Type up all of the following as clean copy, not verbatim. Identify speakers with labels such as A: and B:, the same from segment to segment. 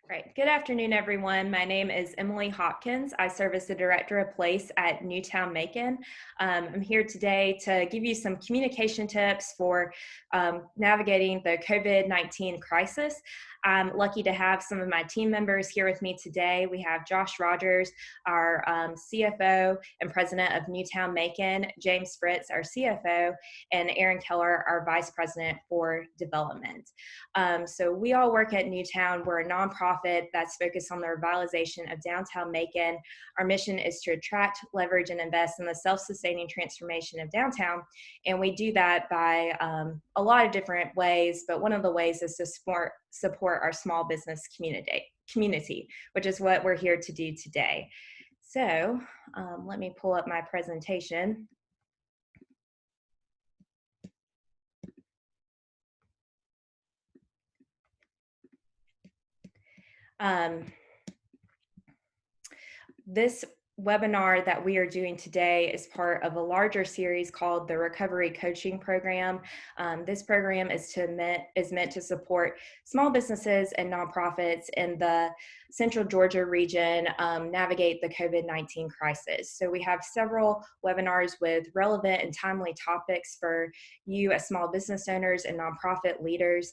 A: Right. Good afternoon, everyone. My name is Emily Hopkins. I serve as the Director of Place at Newtown Macon. I'm here today to give you some communication tips for navigating the COVID-19 crisis. I'm lucky to have some of my team members here with me today. We have Josh Rogers, our CFO and President of Newtown Macon, James Fritz, our CFO, and Aaron Keller, our Vice President for Development. So we all work at Newtown. We're a nonprofit that's focused on the revitalization of downtown Macon. Our mission is to attract, leverage, and invest in the self-sustaining transformation of downtown. And we do that by a lot of different ways, but one of the ways is to support our small business community, which is what we're here to do today. So let me pull up my presentation. This webinar that we are doing today is part of a larger series called the Recovery Coaching Program. This program is meant to support small businesses and nonprofits in the Central Georgia region navigate the COVID-19 crisis. So we have several webinars with relevant and timely topics for you as small business owners and nonprofit leaders.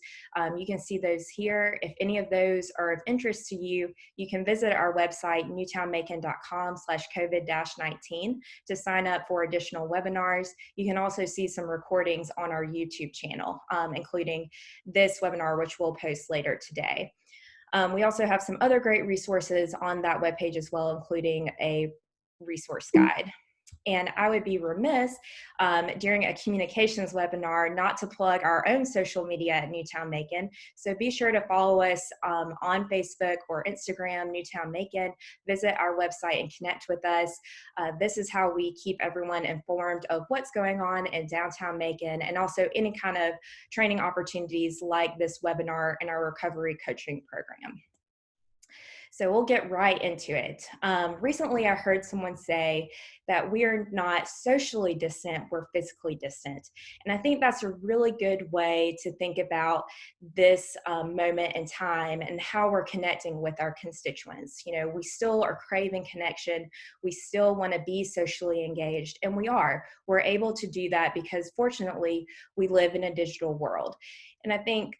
A: You can see those here. If any of those are of interest to you, you can visit our website, newtownmacon.com/COVID-19 to sign up for additional webinars. You can also see some recordings on our YouTube channel, including this webinar, which we'll post later today. We also have some other great resources on that webpage as well, including a resource guide. And I would be remiss during a communications webinar not to plug our own social media at Newtown Macon. So be sure to follow us on Facebook or Instagram, Newtown Macon. Visit our website and connect with us. This is how we keep everyone informed of what's going on in downtown Macon, and also any kind of training opportunities like this webinar in our recovery coaching program. So we'll get right into it. Recently, I heard someone say that we are not socially distant, we're physically distant. And I think that's a really good way to think about this moment in time and how we're connecting with our constituents. You know, we still are craving connection. We still want to be socially engaged, and we are. We're able to do that because fortunately, we live in a digital world. And I think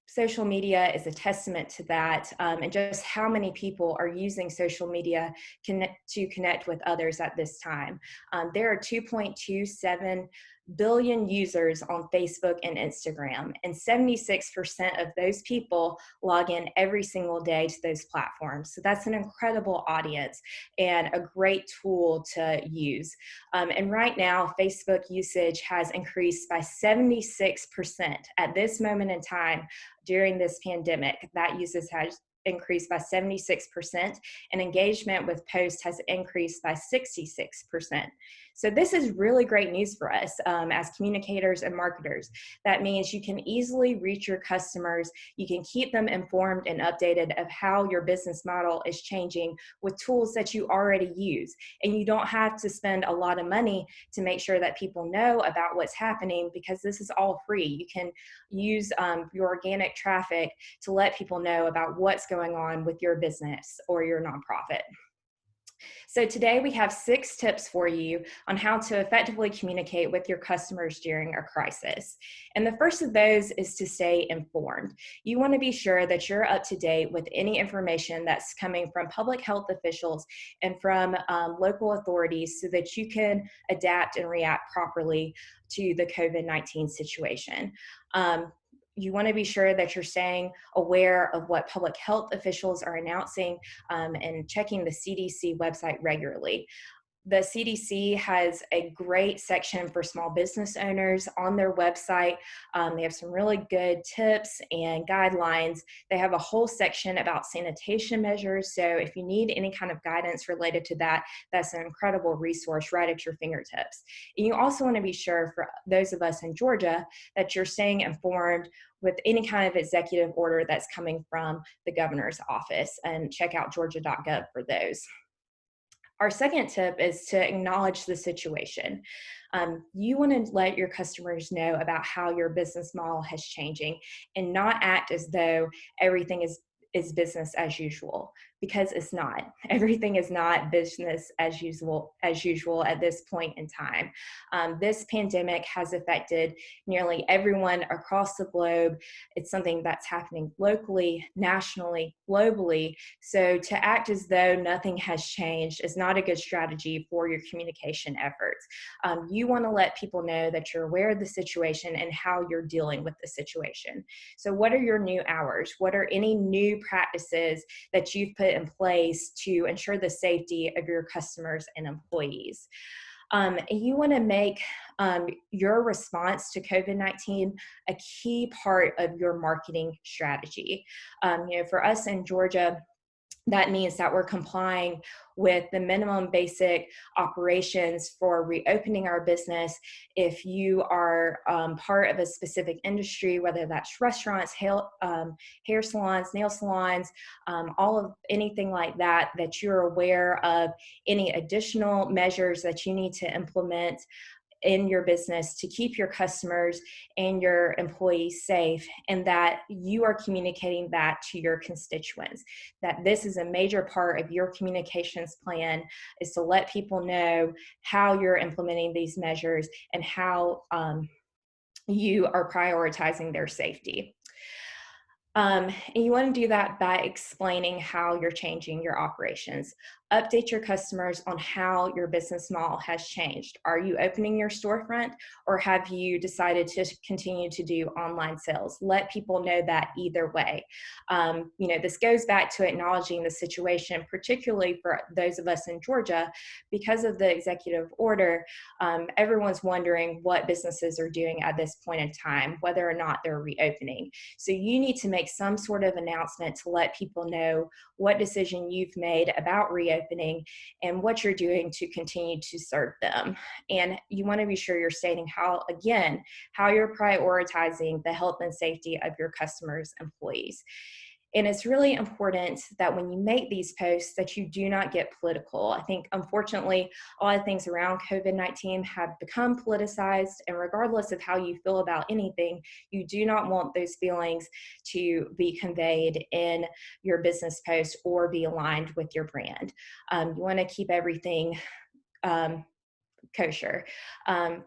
A: social media is a testament to that, and just how many people are using social media to connect with others at this time. There are 2.27 billion users on Facebook and Instagram, and 76% of those people log in every single day to those platforms. So that's an incredible audience and a great tool to use. And right now, Facebook usage has increased by 76% at this moment in time during this pandemic. That usage has increased by 76%, and engagement with posts has increased by 66%. So this is really great news for us as communicators and marketers. That means you can easily reach your customers, you can keep them informed and updated of how your business model is changing with tools that you already use. And you don't have to spend a lot of money to make sure that people know about what's happening, because this is all free. You can use your organic traffic to let people know about what's going on with your business or your nonprofit. So today we have 6 tips for you on how to effectively communicate with your customers during a crisis. And the first of those is to stay informed. You want to be sure that you're up to date with any information that's coming from public health officials and from local authorities so that you can adapt and react properly to the COVID-19 situation. You want to be sure that you're staying aware of what public health officials are announcing and checking the CDC website regularly. The CDC has a great section for small business owners on their website. They have some really good tips and guidelines. They have a whole section about sanitation measures. So if you need any kind of guidance related to that, that's an incredible resource right at your fingertips. And you also want to be sure, for those of us in Georgia, that you're staying informed with any kind of executive order that's coming from the governor's office, and check out georgia.gov for those. Our second tip is to acknowledge the situation. You want to let your customers know about how your business model has changing, and not act as though everything is business as usual, because it's not. Everything is not business as usual at this point in time. This pandemic has affected nearly everyone across the globe. It's something that's happening locally, nationally, globally. So to act as though nothing has changed is not a good strategy for your communication efforts. You want to let people know that you're aware of the situation and how you're dealing with the situation. So what are your new hours? What are any new practices that you've put in place to ensure the safety of your customers and employees? And you want to make your response to COVID-19 a key part of your marketing strategy. For us in Georgia, that means that we're complying with the minimum basic operations for reopening our business. If you are part of a specific industry, whether that's restaurants, hair salons, nail salons, all of anything like that, that you're aware of any additional measures that you need to implement in your business to keep your customers and your employees safe, and that you are communicating that to your constituents, that this is a major part of your communications plan, is to let people know how you're implementing these measures and how you are prioritizing their safety. And you want to do that by explaining how you're changing your operations. Update your customers on how your business model has changed. Are you opening your storefront, or have you decided to continue to do online sales? Let people know that either way. This goes back to acknowledging the situation, particularly for those of us in Georgia. Because of the executive order, everyone's wondering what businesses are doing at this point in time, whether or not they're reopening. So you need to make some sort of announcement to let people know what decision you've made about reopening and what you're doing to continue to serve them. And you want to be sure you're stating how you're prioritizing the health and safety of your customers' employees. And it's really important that when you make these posts that you do not get political. I think, unfortunately, a lot of things around COVID-19 have become politicized, and regardless of how you feel about anything, you do not want those feelings to be conveyed in your business post or be aligned with your brand. You want to keep everything kosher.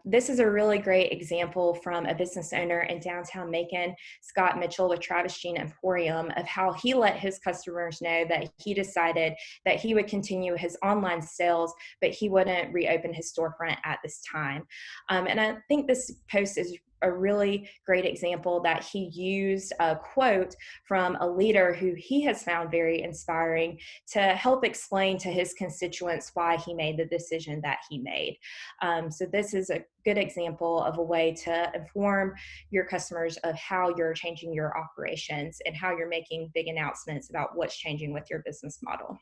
A: This is a really great example from a business owner in downtown Macon, Scott Mitchell with Travis Jean Emporium, of how he let his customers know that he decided that he would continue his online sales, but he wouldn't reopen his storefront at this time. And I think this post is a really great example that he used a quote from a leader who he has found very inspiring to help explain to his constituents why he made the decision that he made. So this is a good example of a way to inform your customers of how you're changing your operations and how you're making big announcements about what's changing with your business model.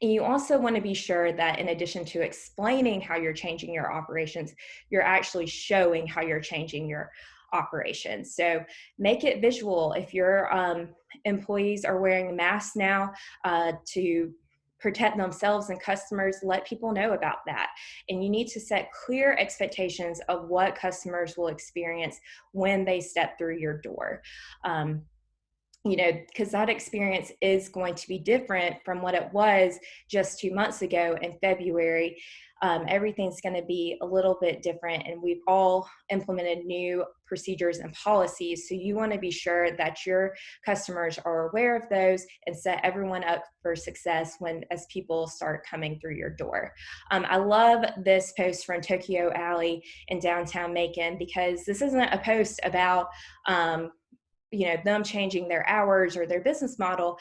A: And you also want to be sure that in addition to explaining how you're changing your operations, you're actually showing how you're changing your operations. So make it visual. If your employees are wearing masks now to protect themselves and customers, let people know about that. And you need to set clear expectations of what customers will experience when they step through your door. Because that experience is going to be different from what it was just 2 months ago in February. Everything's going to be a little bit different, and we've all implemented new procedures and policies. So you want to be sure that your customers are aware of those and set everyone up for success as people start coming through your door. I love this post from Tokyo Alley in downtown Macon, because this isn't a post about them changing their hours or their business model.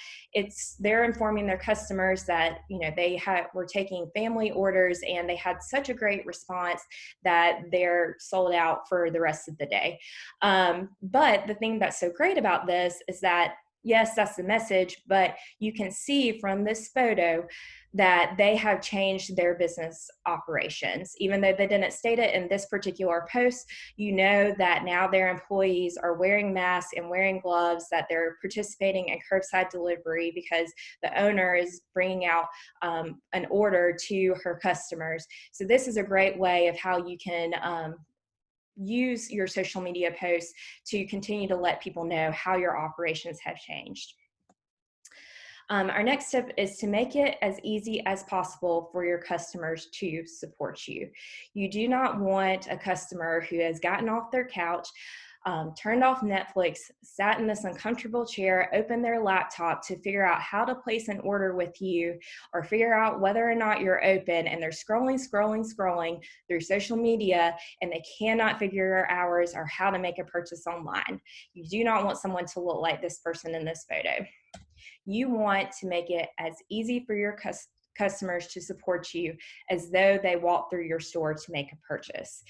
A: They're informing their customers that they were taking family orders, and they had such a great response that they're sold out for the rest of the day. But the thing that's so great about this is that, yes, that's the message, but you can see from this photo that they have changed their business operations. Even though they didn't state it in this particular post, you know that now their employees are wearing masks and wearing gloves, that they're participating in curbside delivery because the owner is bringing out an order to her customers. So this is a great way of how you can use your social media posts to continue to let people know how your operations have changed. Our next step is to make it as easy as possible for your customers to support you. You do not want a customer who has gotten off their couch, turned off Netflix, sat in this uncomfortable chair, opened their laptop to figure out how to place an order with you or figure out whether or not you're open, and they're scrolling through social media and they cannot figure your hours or how to make a purchase online. You do not want someone to look like this person in this photo. You want to make it as easy for your customers to support you as though they walk through your store to make a purchase.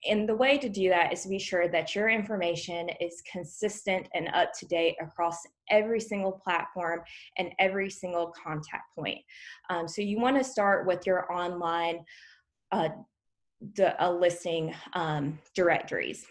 A: And the way to do that is to be sure that your information is consistent and up to date across every single platform and every single contact point. So you want to start with your online listing directories.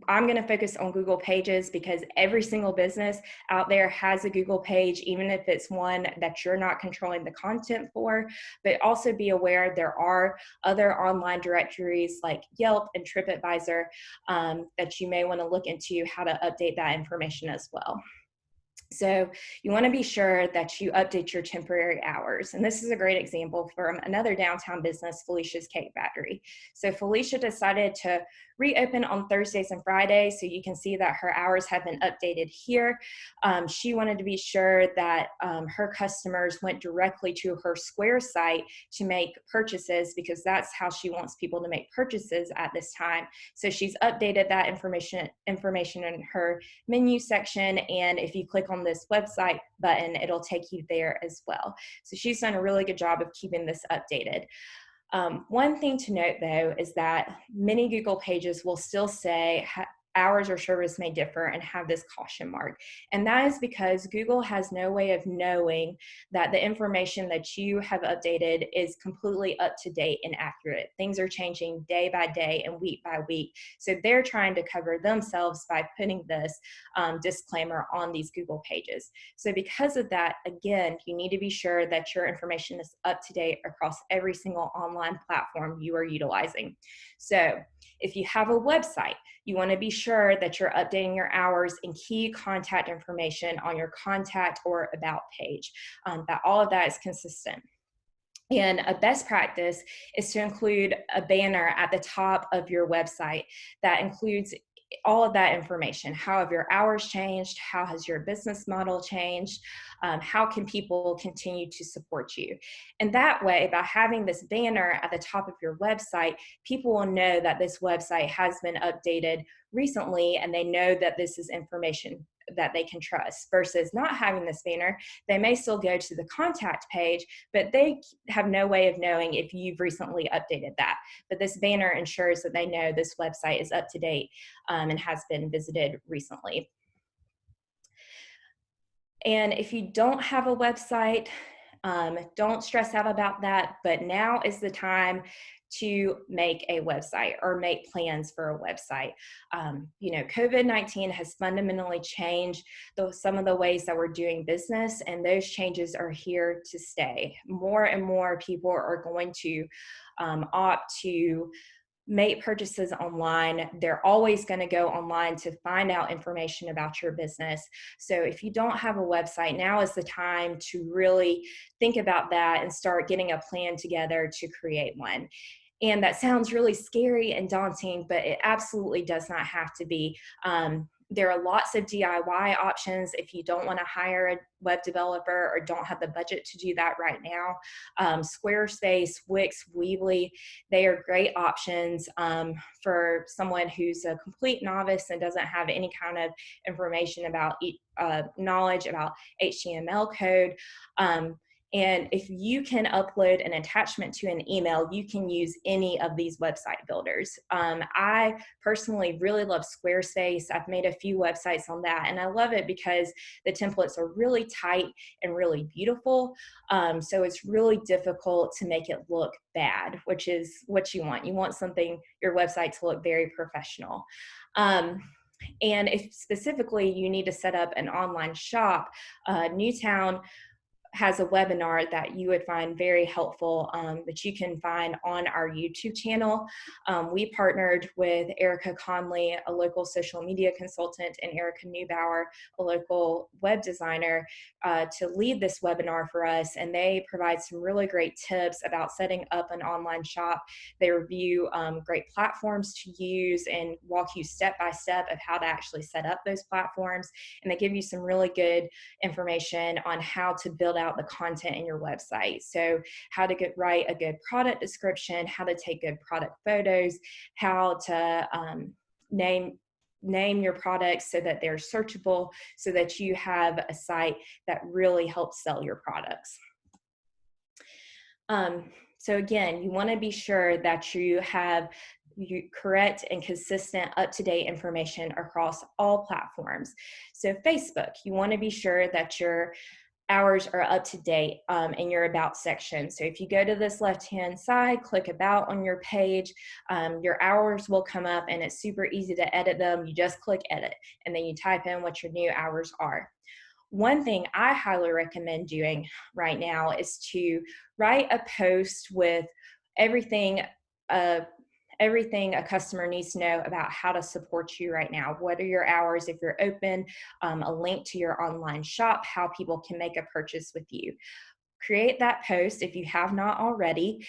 A: I'm going to focus on Google Pages because every single business out there has a Google page, even if it's one that you're not controlling the content for. But also be aware there are other online directories like Yelp and TripAdvisor that you may want to look into how to update that information as well. So you want to be sure that you update your temporary hours. And this is a great example from another downtown business, Felicia's Cake Factory. So Felicia decided to reopen on Thursdays and Fridays. So you can see that her hours have been updated here. She wanted to be sure that her customers went directly to her Square site to make purchases, because that's how she wants people to make purchases at this time. So she's updated that information in her menu section. And if you click on this website button, it'll take you there as well. So she's done a really good job of keeping this updated. One thing to note, though, is that many Google pages will still say hours or service may differ and have this caution mark. And that is because Google has no way of knowing that the information that you have updated is completely up to date and accurate. Things are changing day by day and week by week. So they're trying to cover themselves by putting this disclaimer on these Google pages. So because of that, again, you need to be sure that your information is up to date across every single online platform you are utilizing. So if you have a website, you want to be sure that you're updating your hours and key contact information on your contact or about page, that all of that is consistent. And a best practice is to include a banner at the top of your website that includes all of that information. How have your hours changed? How has your business model changed? How can people continue to support you? And that way, by having this banner at the top of your website, people will know that this website has been updated recently, and they know that this is information that they can trust, versus not having this banner. They may still go to the contact page, but they have no way of knowing if you've recently updated that. But this banner ensures that they know this website is up to date and has been visited recently. And if you don't have a website, don't stress out about that, but now is the time to make a website or make plans for a website. COVID-19 has fundamentally changed some of the ways that we're doing business, and those changes are here to stay. More and more people are going to opt to make purchases online. They're always going to go online to find out information about your business. So if you don't have a website, now is the time to really think about that and start getting a plan together to create one. And that sounds really scary and daunting, but it absolutely does not have to be. There are lots of DIY options if you don't want to hire a web developer or don't have the budget to do that right now. Squarespace, Wix, Weebly, they are great options for someone who's a complete novice and doesn't have any kind of information about knowledge about HTML code. And if you can upload an attachment to an email, you can use any of these website builders. I personally really love Squarespace. I've made a few websites on that, and I love it because the templates are really tight and really beautiful. So it's really difficult to make it look bad, which is what you want. You want your website to look very professional. And if specifically you need to set up an online shop, Newtown has a webinar that you would find very helpful that you can find on our YouTube channel. We partnered with Erica Conley, a local social media consultant, and Erica Neubauer, a local web designer, to lead this webinar for us. And they provide some really great tips about setting up an online shop. They review great platforms to use and walk you step by step of how to actually set up those platforms. And they give you some really good information on how to build out the content in your website. So how to write a good product description, how to take good product photos, how to name your products so that they're searchable, so that you have a site that really helps sell your products. So again, you want to be sure that you have correct and consistent up-to-date information across all platforms. So Facebook, you want to be sure that your hours are up to date in your about section. So if you go to this left-hand side, click about on your page, your hours will come up, and it's super easy to edit them. You just click edit, and then you type in what your new hours are. One thing I highly recommend doing right now is to write a post with everything a customer needs to know about how to support you right now. What are your hours if you're open, a link to your online shop, how people can make a purchase with you. Create that post if you have not already,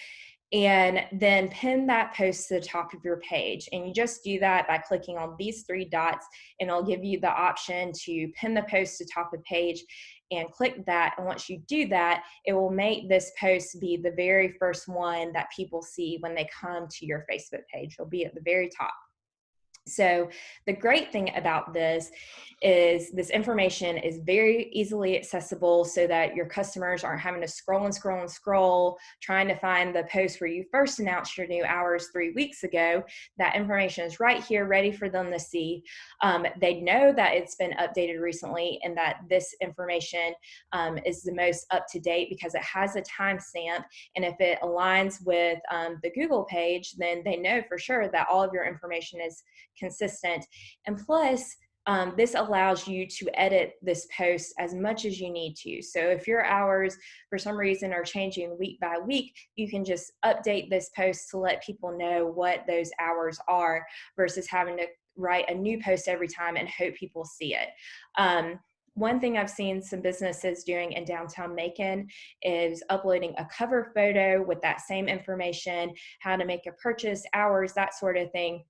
A: and then pin that post to the top of your page. And you just do that by clicking on these three dots, and it'll give you the option to pin the post to top of page, and click that. And once you do that, it will make this post be the very first one that people see when they come to your Facebook page. It'll be at the very top. So the great thing about this is this information is very easily accessible, so that your customers aren't having to scroll and scroll and scroll trying to find the post where you first announced your new hours 3 weeks ago. That information is right here ready for them to see. They know that it's been updated recently, and that this information is the most up to date because it has a timestamp. And if it aligns with the Google page, then they know for sure that all of your information is consistent. And plus, this allows you to edit this post as much as you need to. So if your hours for some reason are changing week by week, you can just update this post to let people know what those hours are, versus having to write a new post every time and hope people see it. One thing I've seen some businesses doing in downtown Macon is uploading a cover photo with that same information, how to make a purchase, hours, that sort of thing.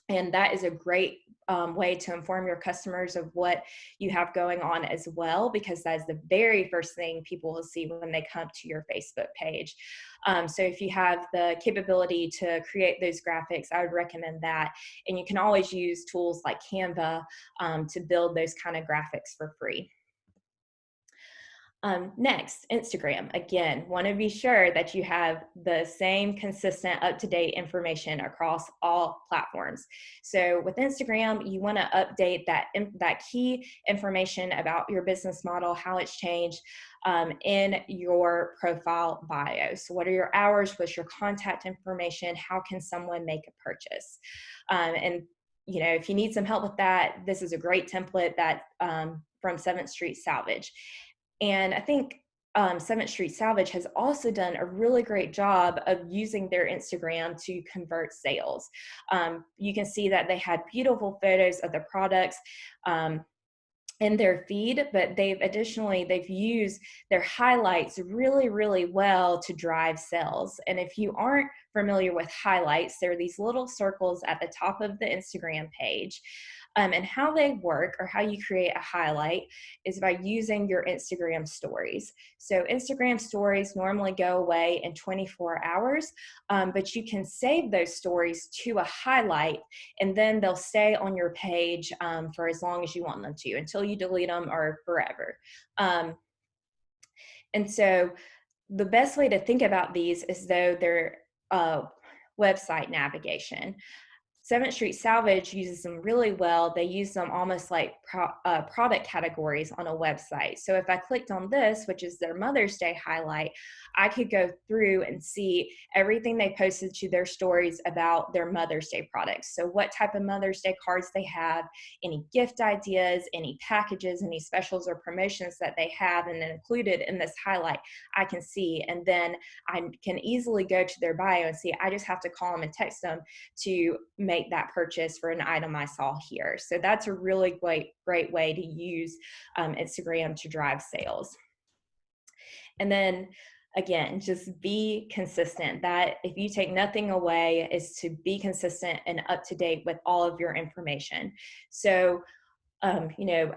A: And that is a great way to inform your customers of what you have going on as well, because that is the very first thing people will see when they come to your Facebook page. So if you have the capability to create those graphics, I would recommend that. And you can always use tools like Canva to build those kind of graphics for free. Next, Instagram. Again, want to be sure that you have the same consistent up-to-date information across all platforms. So with Instagram, you want to update that key information about your business model, how it's changed in your profile bio. So what are your hours? What's your contact information? How can someone make a purchase? And you know, if you need some help with that, this is a great template that from 7th Street Salvage. And I think 7th Street Salvage has also done a really great job of using their Instagram to convert sales. You can see that they had beautiful photos of the products in their feed, but they've used their highlights really, really well to drive sales. And if you aren't familiar with highlights, there are these little circles at the top of the Instagram page. And how they work, or how you create a highlight, is by using your Instagram stories. So Instagram stories normally go away in 24 hours, but you can save those stories to a highlight, and then they'll stay on your page for as long as you want them to, until you delete them or forever. And so the best way to think about these is though they're website navigation. 7th Street Salvage uses them really well. They use them almost like product categories on a website. So if I clicked on this, which is their Mother's Day highlight, I could go through and see everything they posted to their stories about their Mother's Day products. So what type of Mother's Day cards they have, any gift ideas, any packages, any specials or promotions that they have, and then included in this highlight, I can see. And then I can easily go to their bio and see. I just have to call them and text them to make that purchase for an item I saw here. So that's a really great way to use Instagram to drive sales. And then again, just be consistent. That if you take nothing away is to be consistent and up to date with all of your information. So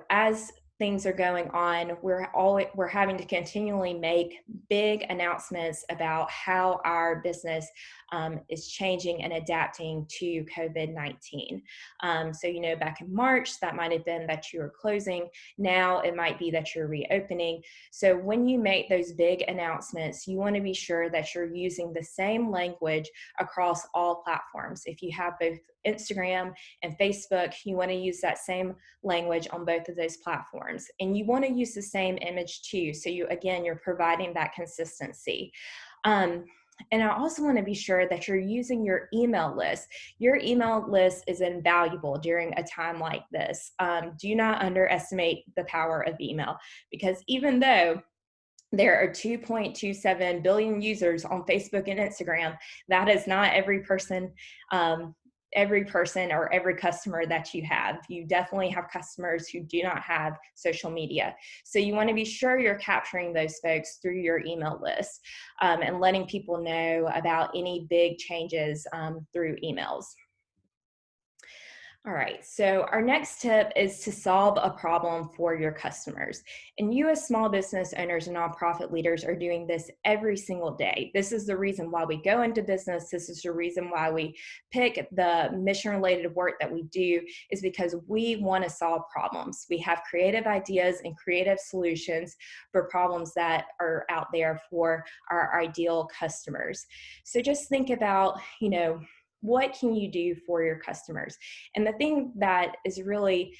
A: as things are going on, we're having to continually make big announcements about how our business is changing and adapting to COVID-19. So, back in March, that might have been that you were closing. Now it might be that you're reopening. So when you make those big announcements, you want to be sure that you're using the same language across all platforms. If you have both Instagram and Facebook, you want to use that same language on both of those platforms. And you want to use the same image too. So you're providing that consistency. And I also want to be sure that you're using your email list. Your email list is invaluable during a time like this. Do not underestimate the power of email, because even though there are 2.27 billion users on Facebook and Instagram, that is not every person or every customer that you have. You definitely have customers who do not have social media. So you want to be sure you're capturing those folks through your email list and letting people know about any big changes through emails. All right, so our next tip is to solve a problem for your customers. And you as small business owners and nonprofit leaders are doing this every single day. This is the reason why we go into business. This is the reason why we pick the mission-related work that we do, is because we want to solve problems. We have creative ideas and creative solutions for problems that are out there for our ideal customers. So just think about, what can you do for your customers? And the thing that is really,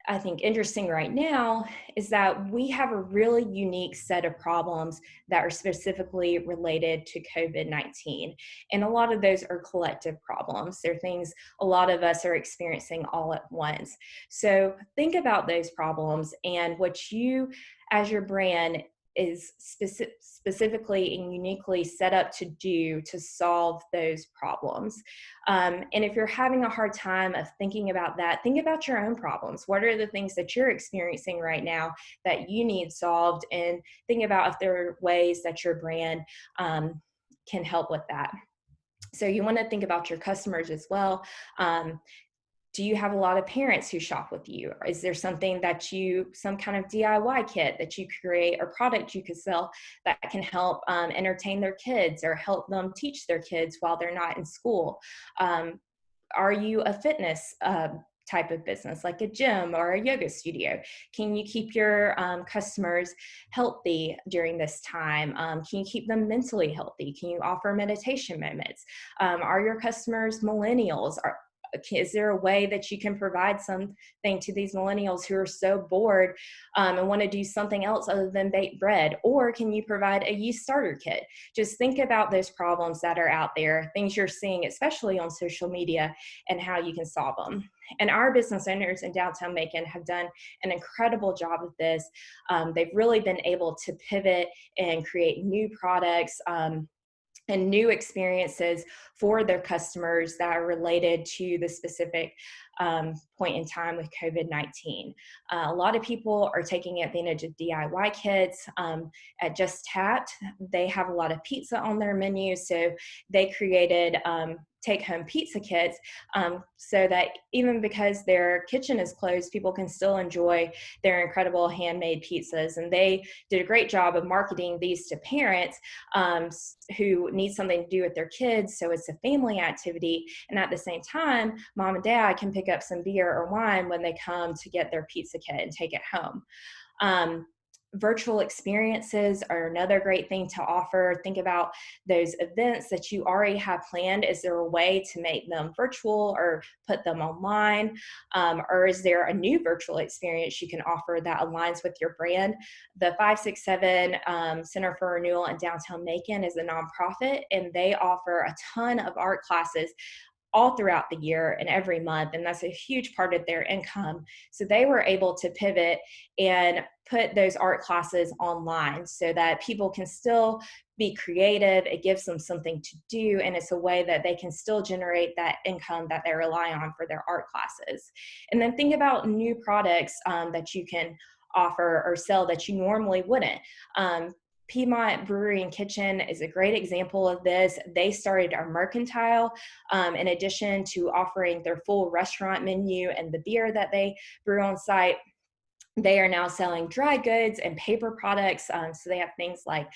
A: I think, interesting right now is that we have a really unique set of problems that are specifically related to COVID-19. And a lot of those are collective problems. They're things a lot of us are experiencing all at once. So think about those problems and what you, as your brand, is specifically and uniquely set up to do to solve those problems. And if you're having a hard time of thinking about that, think about your own problems. What are the things that you're experiencing right now that you need solved? And think about if there are ways that your brand can help with that. So you want to think about your customers as well. Do you have a lot of parents who shop with you? Is there something that some kind of DIY kit that you create or product you could sell that can help entertain their kids or help them teach their kids while they're not in school? Are you a fitness type of business, like a gym or a yoga studio? Can you keep your customers healthy during this time? Can you keep them mentally healthy? Can you offer meditation moments? Are your customers millennials? Is there a way that you can provide something to these millennials who are so bored and want to do something else other than bake bread? Or can you provide a yeast starter kit? Just think about those problems that are out there, things you're seeing, especially on social media, and how you can solve them. And our business owners in downtown Macon have done an incredible job with this. They've really been able to pivot and create new products and new experiences for their customers that are related to the specific point in time with COVID-19. A lot of people are taking advantage of DIY kits. At Just Tapped, they have a lot of pizza on their menu, so they created take-home pizza kits so that even because their kitchen is closed, people can still enjoy their incredible handmade pizzas. And they did a great job of marketing these to parents who need something to do with their kids, so it's a family activity. And at the same time, mom and dad can pick up some beer or wine when they come to get their pizza kit and take it home. Virtual experiences are another great thing to offer. Think about those events that you already have planned. Is there a way to make them virtual or put them online? Or is there a new virtual experience you can offer that aligns with your brand? The 567 Center for Renewal in downtown Macon is a nonprofit, and they offer a ton of art classes all throughout the year and every month, and that's a huge part of their income. So they were able to pivot and put those art classes online so that people can still be creative. It gives them something to do, and it's a way that they can still generate that income that they rely on for their art classes. And then think about new products that you can offer or sell that you normally wouldn't. Piedmont Brewery and Kitchen is a great example of this. They started a mercantile in addition to offering their full restaurant menu and the beer that they brew on site. They are now selling dry goods and paper products. So they have things like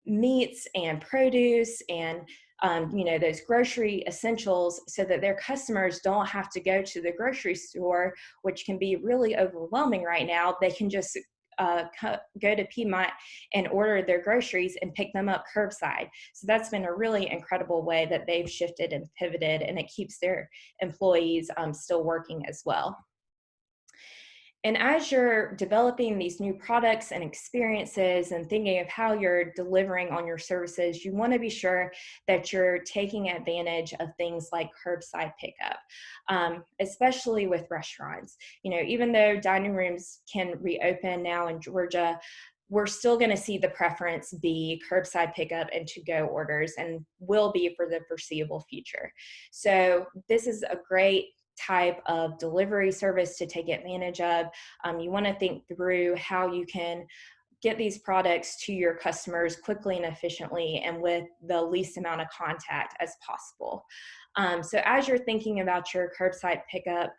A: meats and produce and those grocery essentials, so that their customers don't have to go to the grocery store, which can be really overwhelming right now. They can just go to Piedmont and order their groceries and pick them up curbside. So that's been a really incredible way that they've shifted and pivoted, and it keeps their employees still working as well. And as you're developing these new products and experiences and thinking of how you're delivering on your services, you want to be sure that you're taking advantage of things like curbside pickup, especially with restaurants. Even though dining rooms can reopen now in Georgia, we're still going to see the preference be curbside pickup and to-go orders, and will be for the foreseeable future. So this is a great type of delivery service to take advantage of. You want to think through how you can get these products to your customers quickly and efficiently and with the least amount of contact as possible. So as you're thinking about your curbside pickup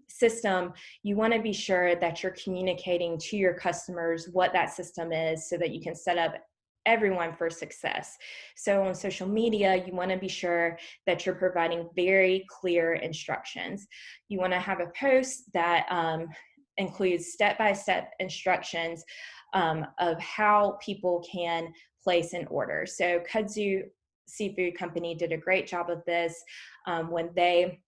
A: system, you want to be sure that you're communicating to your customers what that system is, so that you can set up everyone for success. So on social media, you want to be sure that you're providing very clear instructions. You want to have a post that includes step-by-step instructions of how people can place an order. So Kudzu Seafood Company did a great job of this when they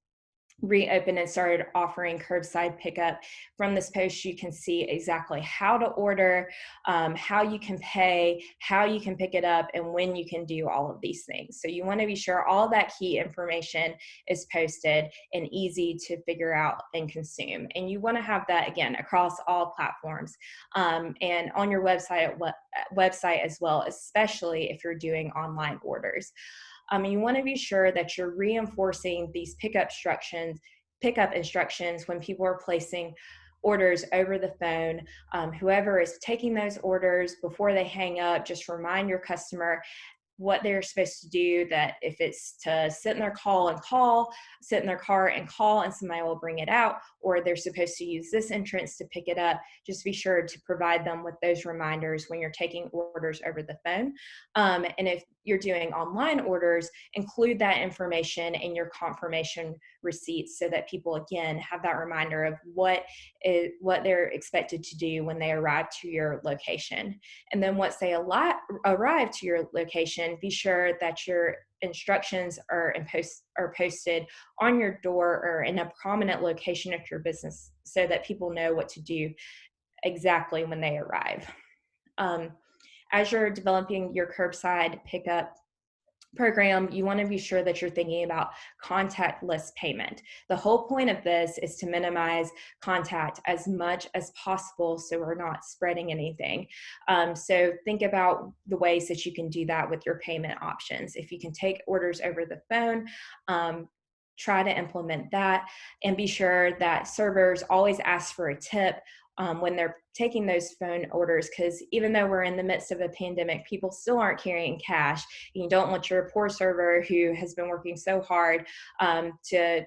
A: reopened and started offering curbside pickup. From this post, you can see exactly how to order, how you can pay, how you can pick it up, and when you can do all of these things. So you want to be sure all that key information is posted and easy to figure out and consume. And you want to have that, again, across all platforms and on your website as well, especially if you're doing online orders. You want to be sure that you're reinforcing these pickup instructions when people are placing orders over the phone. Whoever is taking those orders, before they hang up, just remind your customer what they're supposed to do, that if it's to sit in their car and call, and somebody will bring it out, or they're supposed to use this entrance to pick it up, just be sure to provide them with those reminders when you're taking orders over the phone. And if you're doing online orders, include that information in your confirmation receipts, so that people, again, have that reminder of what they're expected to do when they arrive to your location. And then once they arrive to your location, be sure that your instructions are posted on your door or in a prominent location of your business, so that people know what to do exactly when they arrive. As you're developing your curbside pickup program, you want to be sure that you're thinking about contactless payment. The whole point of this is to minimize contact as much as possible, so we're not spreading anything. So think about the ways that you can do that with your payment options. If you can take orders over the phone, try to implement that, and be sure that servers always ask for a tip when they're taking those phone orders, because even though we're in the midst of a pandemic, people still aren't carrying cash. You don't want your poor server who has been working so hard to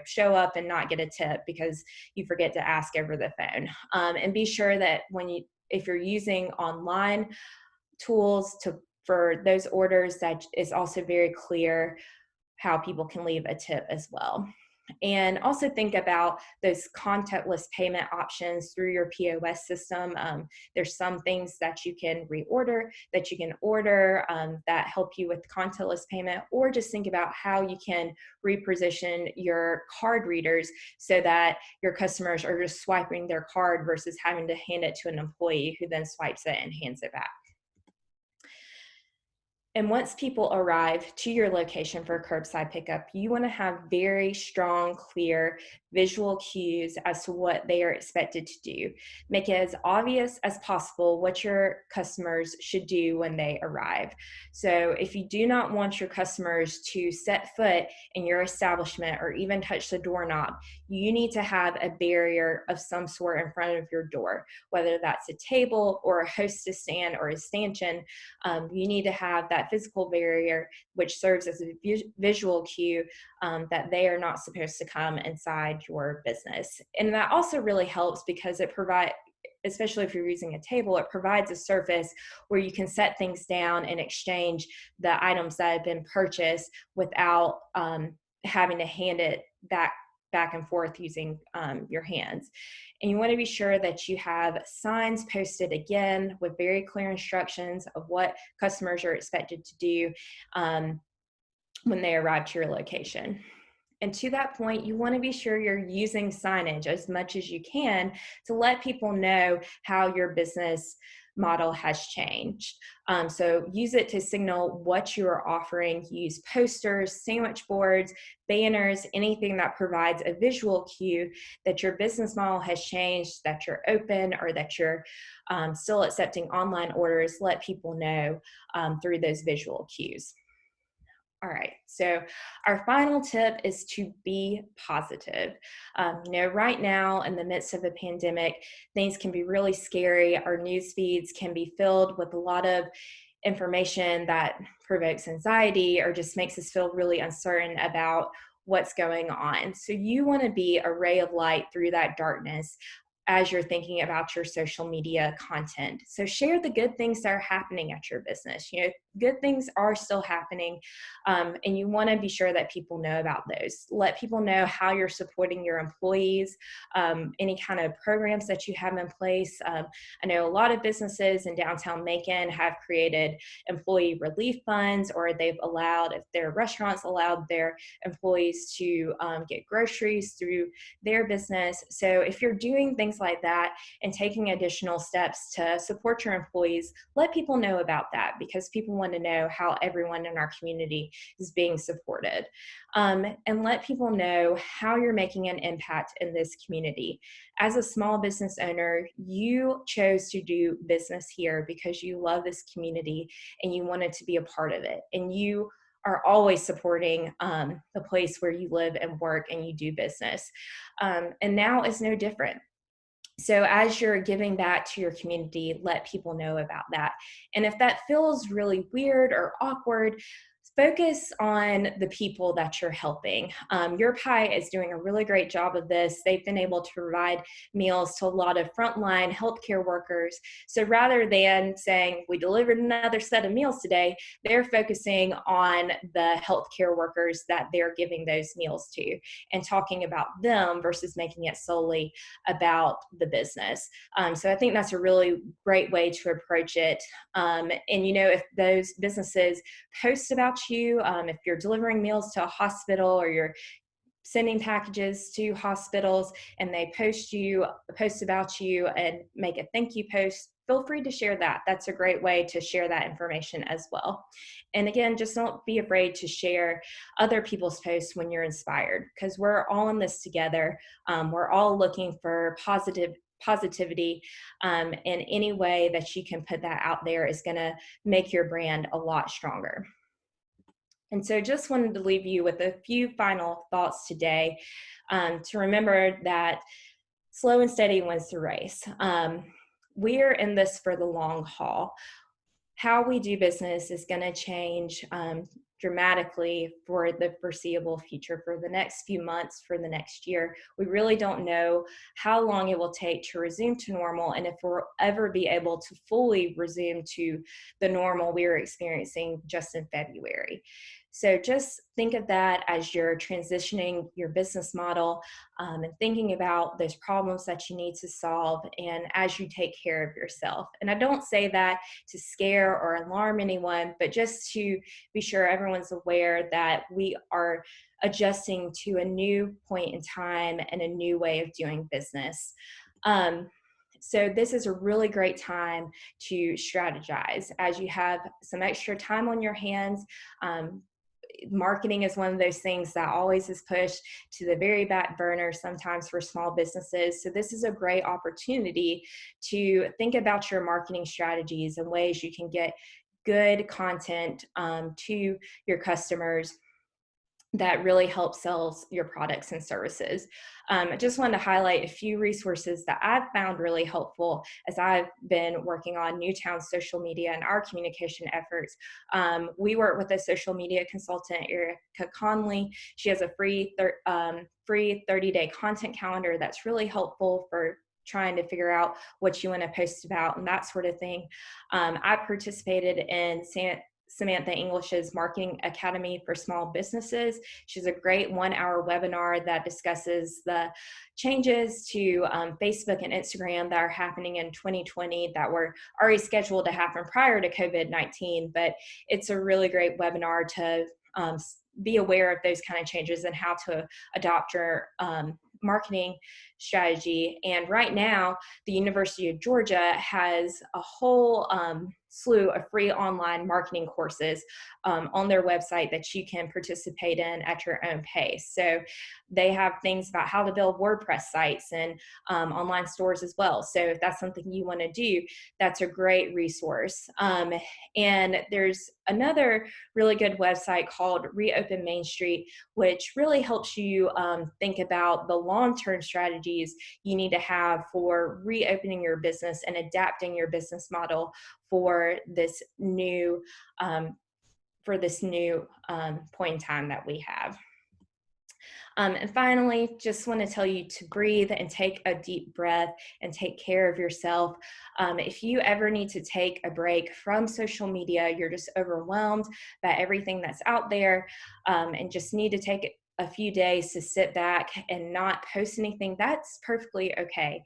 A: show up and not get a tip because you forget to ask over the phone. And be sure that if you're using online tools for those orders, that is also very clear how people can leave a tip as well. And also think about those contactless payment options through your POS system. There's some things that you can reorder, that you can order that help you with contactless payment, or just think about how you can reposition your card readers so that your customers are just swiping their card versus having to hand it to an employee who then swipes it and hands it back. And once people arrive to your location for curbside pickup, you want to have very strong, clear visual cues as to what they are expected to do. Make it as obvious as possible what your customers should do when they arrive. So if you do not want your customers to set foot in your establishment or even touch the doorknob, you need to have a barrier of some sort in front of your door, whether that's a table or a hostess stand or a stanchion. You need to have that physical barrier, which serves as a visual cue that they are not supposed to come inside your business. And that also really helps because it provides, especially if you're using a table, it provides a surface where you can set things down and exchange the items that have been purchased without having to hand it back and forth using your hands. And you want to be sure that you have signs posted again with very clear instructions of what customers are expected to do when they arrive to your location. And to that point, you want to be sure you're using signage as much as you can to let people know how your business model has changed. So use it to signal what you are offering. Use posters, sandwich boards, banners, anything that provides a visual cue that your business model has changed, that you're open, or that you're still accepting online orders. Let people know through those visual cues. All right, so our final tip is to be positive. Right now in the midst of a pandemic, things can be really scary. Our news feeds can be filled with a lot of information that provokes anxiety or just makes us feel really uncertain about what's going on. So you want to be a ray of light through that darkness as you're thinking about your social media content. So share the good things that are happening at your business. Good things are still happening, and you want to be sure that people know about those. Let people know how you're supporting your employees, any kind of programs that you have in place. I know a lot of businesses in downtown Macon have created employee relief funds, or they've allowed, if their restaurants allowed their employees to get groceries through their business. So if you're doing things like that and taking additional steps to support your employees, let people know about that, because people want to know how everyone in our community is being supported. And let people know how you're making an impact in this community. As a small business owner, you chose to do business here because you love this community and you wanted to be a part of it. And you are always supporting the place where you live and work and you do business. And now is no different. So as you're giving back to your community, let people know about that. And if that feels really weird or awkward, focus on the people that you're helping. Your Pie is doing a really great job of this. They've been able to provide meals to a lot of frontline healthcare workers. So rather than saying, we delivered another set of meals today, they're focusing on the healthcare workers that they're giving those meals to and talking about them versus making it solely about the business. So I think that's a really great way to approach it. And if those businesses post about you, if you're delivering meals to a hospital or you're sending packages to hospitals and they post about you and make a thank you post, feel free to share that. That's a great way to share that information as well. And again, just don't be afraid to share other people's posts when you're inspired, because we're all in this together. We're all looking for positivity, and any way that you can put that out there is going to make your brand a lot stronger. And so just wanted to leave you with a few final thoughts today, to remember that slow and steady wins the race. We're in this for the long haul. How we do business is going to change dramatically for the foreseeable future, for the next few months, for the next year. We really don't know how long it will take to resume to normal, and if we'll ever be able to fully resume to the normal we were experiencing just in February. So just think of that as you're transitioning your business model, and thinking about those problems that you need to solve, and as you take care of yourself. And I don't say that to scare or alarm anyone, but just to be sure everyone's aware that we are adjusting to a new point in time and a new way of doing business. Um, so this is a really great time to strategize as you have some extra time on your hands. Marketing is one of those things that always is pushed to the very back burner sometimes for small businesses. So this is a great opportunity to think about your marketing strategies and ways you can get good content to your customers that really help sell your products and services. I just wanted to highlight a few resources that I've found really helpful as I've been working on Newtown's social media and our communication efforts. We work with a social media consultant, Erica Conley. She has a free 30-day content calendar that's really helpful for trying to figure out what you want to post about and that sort of thing. I participated in Samantha English's Marketing Academy for Small Businesses. She's a great 1-hour webinar that discusses the changes to Facebook and Instagram that are happening in 2020 that were already scheduled to happen prior to COVID-19, but it's a really great webinar to be aware of those kind of changes and how to adopt your marketing strategy. And right now, the University of Georgia has a whole slew of free online marketing courses on their website that you can participate in at your own pace. So they have things about how to build WordPress sites and online stores as well. So if that's something you want to do, that's a great resource. And there's another really good website called Reopen Main Street, which really helps you think about the long-term strategies you need to have for reopening your business and adapting your business model for this new point in time that we have. And finally, just want to tell you to breathe and take a deep breath and take care of yourself. If you ever need to take a break from social media, you're just overwhelmed by everything that's out there, and just need to take a few days to sit back and not post anything, that's perfectly okay.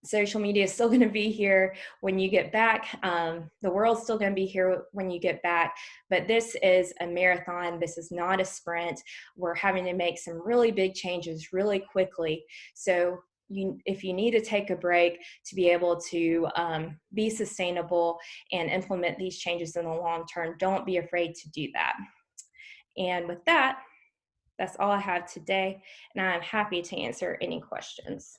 A: Social media is still going to be here when you get back. The world's still going to be here when you get back, but this is a marathon. This is not a sprint. We're having to make some really big changes really quickly. So if you need to take a break to be able to be sustainable and implement these changes in the long term, don't be afraid to do that. And with that, that's all I have today, and I'm happy to answer any questions.